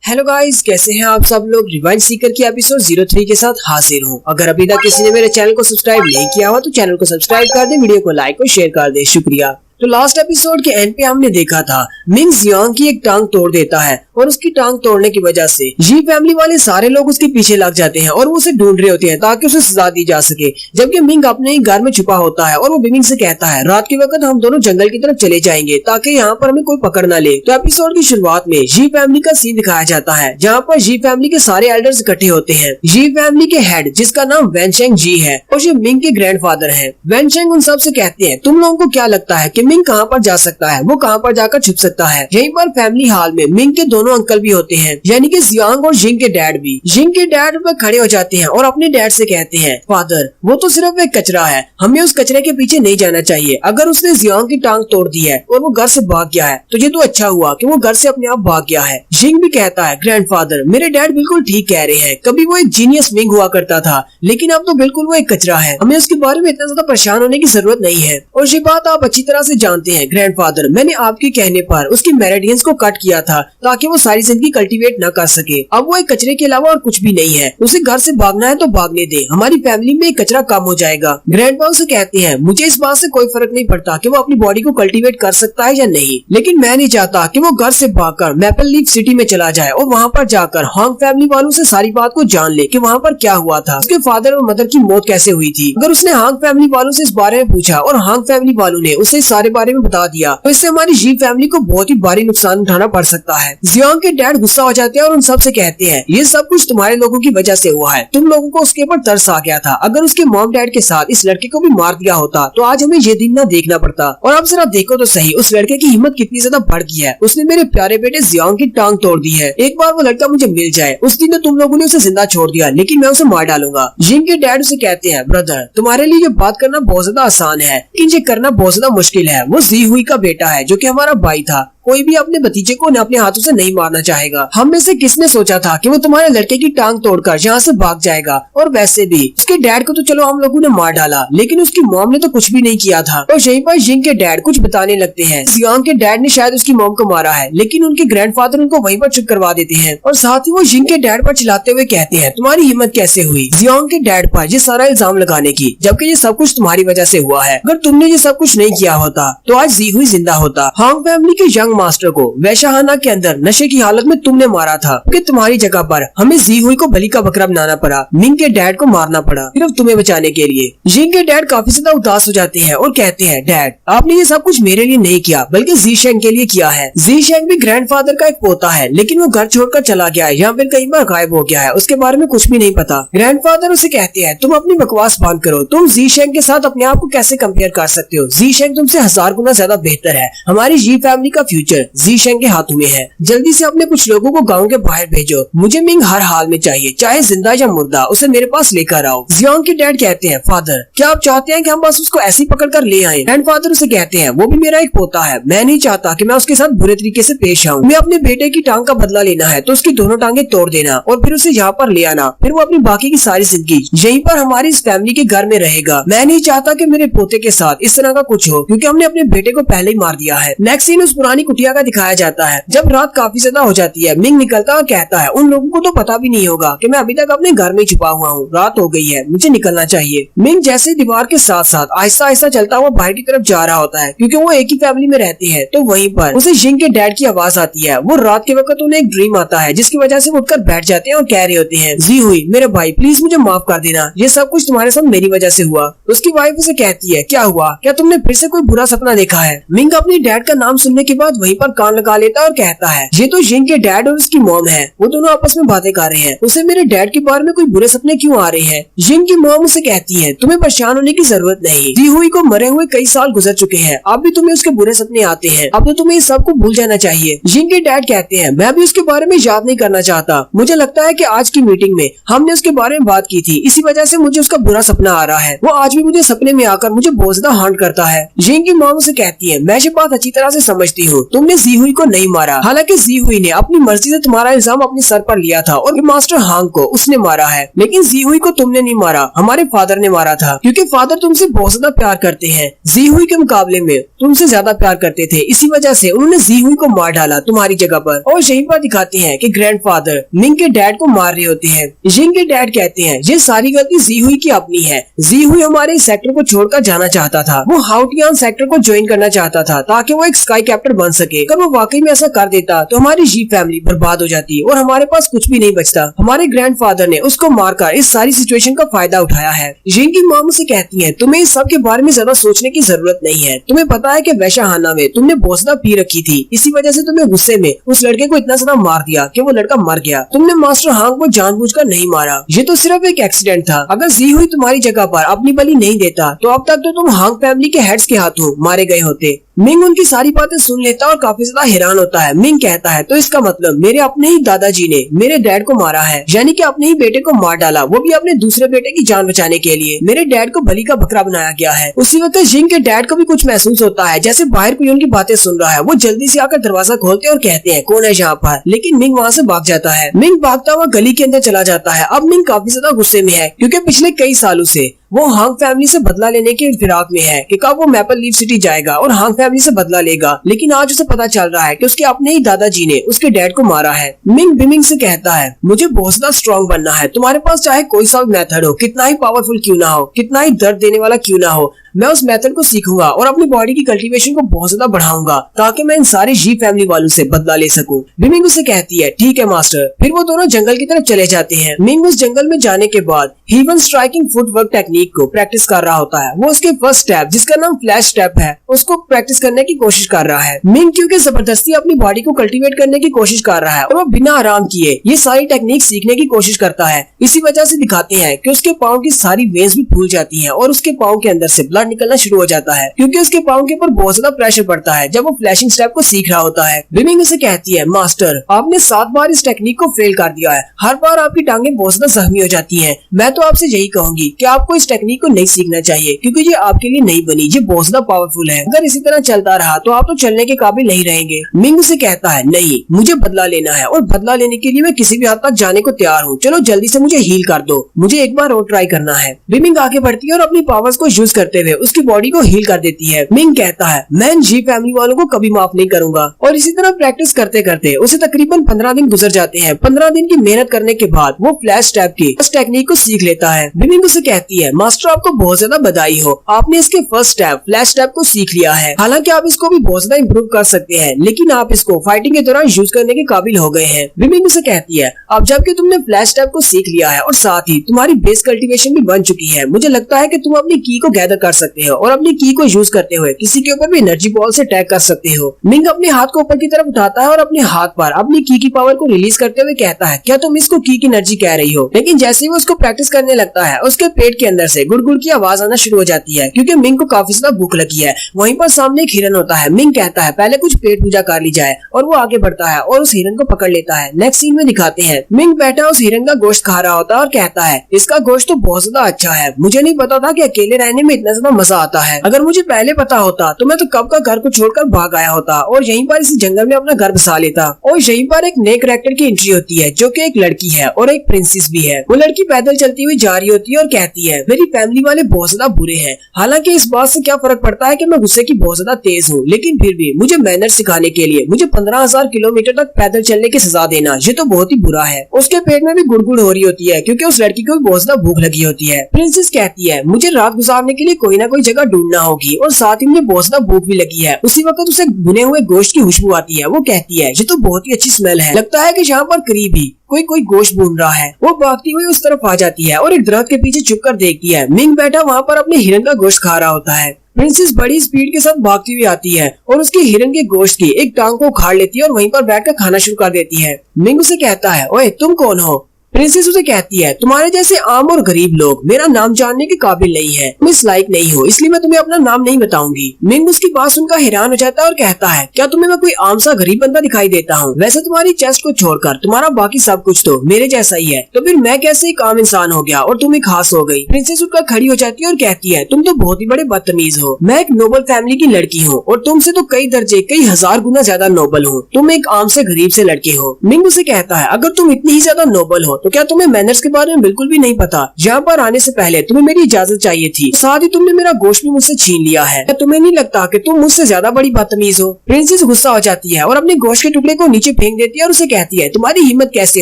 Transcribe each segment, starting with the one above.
Hello guys, कैसे हैं आप सब लोग। रिवाइंड सीकर की एपिसोड 03 के साथ हाजिर हूँ। अगर अभी तक किसी ने मेरे चैनल को सब्सक्राइब नहीं किया हुआ तो चैनल को सब्सक्राइब कर दे, वीडियो को लाइक और शेयर कर दे, शुक्रिया। तो लास्ट एपिसोड के एंड पे हमने देखा था मिंग जियांग की एक टांग तोड़ देता है और उसकी टांग तोड़ने की वजह से जी फैमिली वाले सारे लोग उसके पीछे लग जाते हैं और वो उसे ढूंढ रहे होते हैं ताकि उसे सजा दी जा सके। जबकि मिंग अपने ही घर में छुपा होता है और वो बिमिंग से कहता है रात के वक्त हम दोनों जंगल की तरफ चले जाएंगे ताकि यहाँ पर हमें कोई पकड़ ना ले। तो एपिसोड की शुरुआत में जी फैमिली का सीन दिखाया जाता है जहाँ पर जी फैमिली के सारे एल्डर्स इकट्ठे होते हैं। जी फैमिली के हेड जिसका नाम वैनशेंग जी है और ये मिंग के ग्रैंडफादर है। वैनशेंग उन सब से कहते हैं तुम लोगों को क्या लगता है कि मिंग कहाँ पर जा सकता है, वो कहाँ पर जाकर छुप सकता है। यहीं पर फैमिली हॉल में मिंग के दोनों अंकल भी होते हैं, यानी कि जियांग और जिंग के डैड भी। जिंग के डैड पर खड़े हो जाते हैं और अपने डैड से कहते हैं फादर वो तो सिर्फ एक कचरा है, हमें उस कचरे के पीछे नहीं जाना चाहिए। अगर उसने जियांग की टांग तोड़ दी है और वो घर से भाग गया है तो ये तो अच्छा हुआ कि वो घर से अपने आप भाग गया है। जिंग भी कहता है ग्रैंडफादर मेरे डैड बिल्कुल ठीक कह रहे हैं, कभी वो एक जीनियस मिंग हुआ करता था लेकिन अब तो बिल्कुल वो एक कचरा है, हमें उसके बारे में इतना ज्यादा परेशान होने की जरूरत नहीं है। और ये बात आप अच्छी तरह से जानते हैं ग्रैंडफादर, मैंने आपके कहने पर उसकी मेरिडियंस को कट किया था ताकि वो सारी जिंदगी कल्टीवेट न कर सके। अब वो एक कचरे के अलावा और कुछ भी नहीं है, उसे घर से भागना है तो भागने दे, हमारी फैमिली में एक कचरा कम हो जाएगा। ग्रैंडपा उसे कहते हैं मुझे इस बात से कोई फर्क नहीं पड़ता कि वो अपनी बॉडी को कल्टीवेट कर सकता है या नहीं, लेकिन मैं नहीं चाहता कि वो घर से भागकर मैपल लीफ सिटी में चला जाए और वहाँ पर जाकर हांग फैमिली वालों से सारी बात को जान ले कि वहाँ पर क्या हुआ था, उसके फादर और मदर की मौत कैसे हुई थी। अगर उसने हांग फैमिली वालों से इस बारे में पूछा और हांग फैमिली वालों ने उसे इस सारे बारे में बता दिया तो इससे हमारी जी फैमिली को बहुत ही भारी नुकसान उठाना पड़ सकता है। जियांग के डैड गुस्सा हो जाते हैं और उन सब से कहते हैं ये सब कुछ तुम्हारे लोगों की वजह से हुआ है, तुम लोगों को उसके ऊपर तरस आ गया था। अगर उसके मॉम डैड के साथ इस लड़के को भी मार दिया होता तो आज हमें ये दिन न देखना पड़ता। और अब जरा देखो तो सही उस लड़के की हिम्मत कितनी ज्यादा बढ़ गई है, उसने मेरे प्यारे बेटे जियांग की टांग तोड़ दी है। एक बार वो लड़का मुझे मिल जाए, उस दिन तो तुम लोगों ने उसे जिंदा छोड़ दिया लेकिन मैं उसे मार डालूंगा। जिंग के डैड उसे कहते हैं ब्रदर तुम्हारे लिए ये बात करना बहुत ज्यादा आसान है लेकिन ये करना बहुत ज्यादा मुश्किल है। वो जी हुई का बेटा है जो कि हमारा भाई था, कोई भी अपने भतीजे को न अपने हाथों से नहीं मारना चाहेगा। हम में से किसने सोचा था कि वो तुम्हारे लड़के की टांग तोड़कर यहाँ से भाग जाएगा। और वैसे भी उसके डैड को तो चलो हम लोगों ने मार डाला लेकिन उसकी मॉम ने तो कुछ भी नहीं किया था। और यहीं पर जिंग के डैड कुछ बताने लगते हैं जियांग के डैड ने शायद उसकी मॉम को मारा है, लेकिन उनके ग्रैंडफादर उनको वहीं पर चुप करवा देते हैं और साथ ही वो जिंग के डैड पर चिल्लाते हुए कहते हैं तुम्हारी हिम्मत कैसे हुई जियांग के डैड पर ये सारा इल्जाम लगाने की, जबकि ये सब कुछ तुम्हारी वजह से हुआ है। अगर तुमने ये सब कुछ नहीं किया होता तो आज जी हुई जिंदा होता। हांग फैमिली के यंग मास्टर को वैशाहाना के अंदर नशे की हालत में तुमने मारा था कि तुम्हारी जगह पर हमें जी हुई को बलि का बकरा बनाना पड़ा, मिंग के डैड को मारना पड़ा सिर्फ तुम्हें बचाने के लिए। जिंग के डैड काफी ज्यादा उदास हो जाते हैं और कहते हैं डैड आपने ये सब कुछ मेरे लिए नहीं किया बल्कि जी शेंग के लिए किया है। जी शेंग भी ग्रैंडफादर का एक पोता है लेकिन वो घर छोड़कर चला गया है, यहाँ पर कई बार गायब हो गया है, उसके बारे में कुछ भी नहीं पता। ग्रैंडफादर उसे कहते हैं तुम अपनी बकवास बंद करो, तुम जी शेंग के साथ अपने आप को कैसे कंपेयर कर सकते हो। जी शेंग तुमसे 1000 गुना ज्यादा बेहतर है, हमारी जी फैमिली का फ्यूचर जी शेंग के हाथों में है। जल्दी से अपने कुछ लोगों को गांव के बाहर भेजो, मुझे मिंग हर हाल में चाहिए, चाहे जिंदा या मुर्दा, उसे मेरे पास लेकर आओ। जियांग के डैड कहते हैं फादर क्या आप चाहते हैं कि हम बस उसको ऐसे पकड़ कर ले आए। ग्रैंडफादर उसे कहते हैं वो भी मेरा एक पोता है, मैं नहीं चाहता कि मैं उसके साथ बुरे तरीके से पेश आऊँ। मैं अपने बेटे की टांग का बदला लेना है तो उसकी दोनों टांगे तोड़ देना और फिर उसे यहाँ पर ले आना, फिर वो अपनी बाकी की सारी जिंदगी यहीं पर हमारी इस फैमिली के घर में रहेगा। मैं नहीं चाहता कि मेरे पोते के साथ इस तरह का कुछ हो क्योंकि हमने अपने बेटे को पहले ही मार दिया है। नेक्स्ट सीन उस पुरानी कुटिया का दिखाया जाता है। जब रात काफी ज्यादा हो जाती है मिंग निकलता और कहता है उन लोगों को तो पता भी नहीं होगा कि मैं अभी तक अपने घर में छुपा हुआ हूँ, रात हो गई है, मुझे निकलना चाहिए। मिंग जैसे दीवार के साथ साथ आहिस्ता आहिस्ता चलता हुआ बाहर की तरफ जा रहा होता है क्योंकि वो एक ही फैमिली में रहते हैं। तो वहीं पर उसे जिंग के डैड की आवाज आती है। वो रात के वक्त उन्हें एक ड्रीम आता है जिसकी वजह से वो उठकर बैठ जाते हैं और कह रहे होते हैं जी हुई मेरे भाई प्लीज मुझे माफ कर देना, ये सब कुछ तुम्हारे साथ मेरी वजह से हुआ। उसकी वाइफ उसे कहती है क्या हुआ, क्या तुमने फिर से कोई बुरा सपना देखा है। मिंग अपनी डैड का नाम सुनने के बाद वहीं पर कान लगा लेता है और कहता है ये तो जिंग के डैड और उसकी मॉम है, वो दोनों आपस में बातें कर रहे हैं। उसे मेरे डैड के बारे में कोई बुरे सपने क्यों आ रहे हैं। जिंग की मॉम उसे कहती है तुम्हें परेशान होने की जरूरत नहीं, जी हुई को मरे हुए कई साल गुजर चुके हैं, अब भी तुम्हें उसके बुरे सपने आते हैं, अब तो तुम्हें इस सब को भूल जाना चाहिए। जिंग के डैड कहते हैं मैं भी उसके बारे में याद नहीं करना चाहता, मुझे लगता है कि आज की मीटिंग में हमने उसके बारे में बात की थी, इसी वजह से मुझे उसका बुरा सपना आ रहा है, वो आज भी मुझे सपने में आकर मुझे बहुत ज्यादा हांट करता है। जिंग की मॉम उसे कहती है मैं ये बात अच्छी तरह से समझती हूँ, तुमने जी हुई को नहीं मारा। हालांकि जी हुई ने अपनी मर्जी से तुम्हारा इल्जाम अपने सर पर लिया था और मास्टर हांग को उसने मारा है, लेकिन जी हुई को तुमने नहीं मारा, हमारे फादर ने मारा था, क्योंकि फादर तुमसे बहुत ज्यादा प्यार करते हैं, जी हुई के मुकाबले में तुमसे ज्यादा प्यार करते थे, इसी वजह से उन्होंने जी हुई को मार डाला तुम्हारी जगह पर। और यहीं पर दिखाते हैं कि ग्रैंडफादर मिंग के डैड को मार रहे होते हैं। जिंग के डैड कहते हैं ये सारी गलती जी हुई की अपनी है, जी हुई हमारे सेक्टर को छोड़कर जाना चाहता था, वो हाउटियान सेक्टर को ज्वाइन करना चाहता था ताकि वो एक स्काई कैप्टर बन सके। अगर वो वाकई में ऐसा कर देता तो हमारी जी फैमिली बर्बाद हो जाती और हमारे पास कुछ भी नहीं बचता। हमारे ग्रैंडफादर ने उसको मारकर इस सारी सिचुएशन का फायदा उठाया है। जिंग की माँ मुझसे कहती है तुम्हें इस सब के बारे में ज्यादा सोचने की जरूरत नहीं है, तुम्हें पता है कि वैशाहाना में तुमने बहुत ज्यादा पी रखी थी, इसी वजह से तुम्हें गुस्से में उस लड़के को इतना ज्यादा मार दिया कि वो लड़का मर गया। तुमने मास्टर हांग को जानबूझकर नहीं मारा, ये तो सिर्फ एक एक्सीडेंट था। अगर जी हुई तुम्हारी जगह पर अपनी बलि नहीं देता तो अब तक तो तुम हांग फैमिली के हेड्स के हाथों मारे गए होते। मिंग उनकी सारी बातें सुन लेता और काफी ज्यादा हैरान होता है। मिंग कहता है तो इसका मतलब मेरे अपने ही दादाजी ने मेरे डैड को मारा है, यानी कि अपने ही बेटे को मार डाला, वो भी अपने दूसरे बेटे की जान बचाने के लिए। मेरे डैड को बलि का बकरा बनाया गया है। उसी वक्त जिंग के डैड को भी कुछ महसूस होता है, जैसे बाहर कोई उनकी बातें सुन रहा है। वो जल्दी से आकर दरवाजा खोलते और कहते हैं कौन है यहाँ पर, लेकिन मिंग वहाँ से भाग जाता है। मिंग भागता हुआ गली के अंदर चला जाता है। अब मिंग काफी ज्यादा गुस्से में है, क्योंकि पिछले कई सालों से वो हांग फैमिली से बदला लेने के फिराक में है कि कब वो मैपल लीफ सिटी जाएगा और हांग फैमिली से बदला लेगा, लेकिन आज उसे पता चल रहा है कि उसके अपने ही दादाजी ने उसके डैड को मारा है। मिंग बिमिंग से कहता है मुझे बहुत ज्यादा स्ट्रॉन्ग बनना है, तुम्हारे पास चाहे कोई सा मेथड हो, कितना ही पावरफुल क्यों ना हो, कितना ही दर्द देने वाला क्यों ना हो, मैं उस मेथड को सीखूंगा और अपनी बॉडी की कल्टीवेशन को बहुत ज्यादा बढ़ाऊंगा ताकि मैं इन सारे जी फैमिली वालों से बदला ले सकूं। बिमिंग उसे कहती है ठीक है मास्टर। फिर वो दोनों जंगल की तरफ चले जाते हैं। मिंग उस जंगल में जाने के बाद हीवन स्ट्राइकिंग फुटवर्क टेक्निक को प्रैक्टिस कर रहा होता है। वो उसके फर्स्ट स्टेप जिसका नाम फ्लैश स्टेप है उसको प्रैक्टिस करने की कोशिश कर रहा है। मिंग क्योंकि जबरदस्ती अपनी बॉडी को कल्टीवेट करने की कोशिश कर रहा है और वो बिना आराम किए ये सारी टेक्निक सीखने की कोशिश करता है। इसी वजह से दिखाते हैं कि उसके पाँव की सारी वेन्स भी फूल जाती है और उसके पाँव के अंदर से ब्लड निकलना शुरू हो जाता है, क्योंकि उसके पाँव के ऊपर बहुत ज्यादा प्रेशर पड़ता है जब वो फ्लैशिंग स्टेप को सीख रहा होता है। बिमिंग उसे कहती है मास्टर आपने 7 बार इस टेक्निक को फेल कर दिया है, हर बार आपकी टांगे बहुत ज्यादा जख्मी हो जाती हैं। मैं तो आपसे यही कहूंगी कि आपको इस टेक्निक को नहीं सीखना चाहिए, क्योंकि ये आपके लिए नहीं बनी, ये बहुत ज्यादा पावरफुल है। अगर इसी तरह चलता रहा तो आप तो चलने के काबिल नहीं रहेंगे। मिंग उसे कहता है नहीं, मुझे बदला लेना है और बदला लेने के लिए मैं किसी भी हद तक जाने को तैयार हूँ। चलो जल्दी से मुझे हील कर दो, मुझे एक बार और ट्राई करना है। बिमिंग आगे बढ़ती है और अपनी पावर्स को यूज करते हुए उसकी बॉडी को हील कर देती है। मिंग कहता है मैं जी फैमिली वालों को कभी माफ नहीं करूंगा। और इसी तरह प्रैक्टिस करते करते उसे तकरीबन 15 दिन गुजर जाते हैं। 15 दिन की मेहनत करने के बाद वो फ्लैश स्टेप की इस टेक्निक को सीख लेता है। बिमिंग उसे कहती है मास्टर आपको बहुत ज्यादा बधाई हो, आपने इसके फर्स्ट स्टेप फ्लैश स्टेप को सीख लिया है। हालांकि आप इसको भी बहुत ज्यादा इम्प्रूव कर सकते हैं, लेकिन आप इसको फाइटिंग के दौरान यूज करने के काबिल हो गए हैं। बिमिंग उसे कहती है अब जबकि तुमने फ्लैश स्टेप को सीख लिया है और साथ ही तुम्हारी बेस कल्टीवेशन भी बन चुकी है, मुझे लगता है कि तुम अपनी की को गैदर कर सकते हो और अपनी की को यूज करते हुए किसी के ऊपर भी एनर्जी बॉल से अटैक कर सकते हो। मिंग अपने हाथ को ऊपर की तरफ उठाता है और अपने हाथ पर अपनी की पावर को रिलीज करते हुए कहता है क्या तुम इसको की एनर्जी कह रही हो। लेकिन जैसे ही वो उसको प्रैक्टिस करने लगता है उसके पेट के अंदर से गुड़गुड़ की आवाज आना शुरू हो जाती है, क्योंकि मिंग को काफी ज्यादा भूख लगी है। वहीं पर सामने एक हिरन होता है। मिंग कहता है पहले कुछ पेट पूजा कर ली जाए और वो आगे बढ़ता है और उस हिरन को पकड़ लेता है। नेक्स्ट सीन में दिखाते हैं मिंग बैठा उस हिरन का गोश्त खा रहा होता है और कहता है इसका गोश्त तो बहुत ज्यादा अच्छा है, मुझे नहीं पता था कि अकेले रहने में इतना ज्यादा मजा आता है। अगर मुझे पहले पता होता तो मैं तो कब का घर को छोड़कर भाग आया होता और यहीं पर इसी जंगल में अपना घर बसा लेता। और यहीं पर एक नए कैरेक्टर की एंट्री होती है जो कि एक लड़की है और एक प्रिंसेस भी है। वो लड़की पैदल चलती हुई जा रही होती है और कहती है मेरी फैमिली वाले बहुत ज्यादा बुरे हैं। हालांकि इस बात से क्या फर्क पड़ता है कि मैं गुस्से की बहुत ज्यादा तेज हूँ, लेकिन फिर भी मुझे मैनर सिखाने के लिए मुझे 15,000 किलोमीटर तक पैदल चलने की सजा देना ये तो बहुत ही बुरा है। उसके पेट में भी गुड़गुड़ हो रही होती है क्योंकि उस लड़की को भी बहुत ज्यादा भूख लगी होती है। प्रिंसेस कहती है मुझे रात गुजारने के लिए कोई ना कोई जगह ढूंढना होगी और साथ ही मुझे बहुत ज्यादा भूख भी लगी है। उसी वक्त उसे भुने हुए गोश्त की खुशबू आती है। वो कहती है ये तो बहुत ही अच्छी स्मेल है, लगता है कि यहाँ पर करीब ही कोई गोश्त भून रहा है। वो भागती हुई उस तरफ आ जाती है और एक दरख्त के पीछे छुप कर देखती है। मिंग बैठा वहाँ पर अपने हिरन का गोश्त खा रहा होता है। प्रिंसेस बड़ी स्पीड के साथ भागती हुई आती है और उसके हिरन के गोश्त की एक टांग को उखाड़ लेती है और वहीं पर बैठकर खाना शुरू कर देती है। मिंग उसे कहता है ओए तुम कौन हो। प्रिंसेस उसे कहती है तुम्हारे जैसे आम और गरीब लोग मेरा नाम जानने के काबिल नहीं है, तुम इस लायक नहीं हो, इसलिए मैं तुम्हें अपना नाम नहीं बताऊंगी। मिंग उसकी बात सुनकर हैरान हो जाता है और कहता है क्या तुम्हें मैं कोई आम सा गरीब बंदा दिखाई देता हूँ? वैसे तुम्हारी चेस्ट को छोड़कर तुम्हारा बाकी सब कुछ तो मेरे जैसा ही है, तो फिर मैं कैसे एक आम इंसान हो गया और तुम एक खास हो गई? प्रिंसेस उठकर खड़ी हो जाती है और कहती है तुम तो बहुत ही बड़े बदतमीज हो, मैं एक नोबल फैमिली की लड़की हूँ और तुमसे तो कई दर्जे कई हजार गुना ज्यादा नोबल हूँ, तुम एक आम से गरीब से लड़के हो। मिंग उसे कहता है अगर तुम इतनी ही ज्यादा नोबल हो तो क्या तुम्हें मैनर्स के बारे में बिल्कुल भी नहीं पता? यहाँ पर आने से पहले तुम्हें मेरी इजाजत चाहिए थी, साथ ही तुमने मेरा गोश्त भी मुझसे छीन लिया है। क्या तुम्हें नहीं लगता कि तुम मुझसे ज्यादा बड़ी बदतमीज हो? प्रिंसेस गुस्सा हो जाती है और अपने गोश्त के टुकड़े को नीचे फेंक देती है और उसे कहती है तुम्हारी हिम्मत कैसे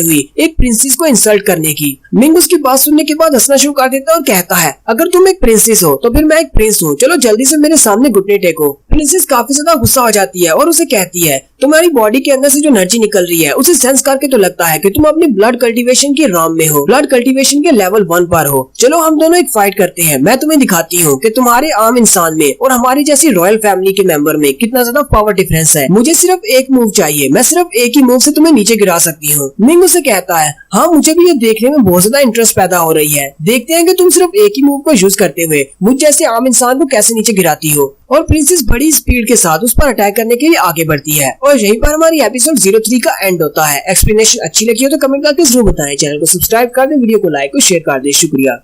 हुई एक प्रिंसेस को इंसल्ट करने की? मिंग उसकी बात सुनने के बाद हंसना शुरू कर देता है और कहता है अगर तुम एक प्रिंसेस हो तो फिर मैं एक प्रिंस हूँ, चलो जल्दी से मेरे सामने घुटने टेको। प्रिंसेस काफी ज्यादा गुस्सा हो जाती है और उसे कहती है तुम्हारी बॉडी के अंदर से जो एनर्जी निकल रही है उसे सेंस करके तो लगता है कि तुम अपनी ब्लड कल्टीवेशन के राम में हो, ब्लड कल्टीवेशन के लेवल 1 पर हो। चलो हम दोनों एक फाइट करते हैं, मैं तुम्हें दिखाती हूँ कि तुम्हारे आम इंसान में और हमारी जैसी रॉयल फैमिली के मेंबर में कितना ज्यादा पावर डिफरेंस है। मुझे सिर्फ एक मूव चाहिए, मैं सिर्फ एक ही मूव से तुम्हें नीचे गिरा सकती हूँ। मिंग उसे कहता है हाँ मुझे भी ये देखने में बहुत ज्यादा इंटरेस्ट पैदा हो रही है, देखते हैं कि तुम सिर्फ एक ही मूव को यूज करते हुए मुझ जैसे आम इंसान को कैसे नीचे गिराती हो। और प्रिंसेस बड़ी स्पीड के साथ उस पर अटैक करने के लिए आगे बढ़ती है और यहीं पर हमारी एपिसोड 03 का एंड होता है। एक्सप्लेनेशन अच्छी लगी हो तो कमेंट करके जरूर बताएं, चैनल को सब्सक्राइब कर दें, वीडियो को लाइक और शेयर कर दें। शुक्रिया।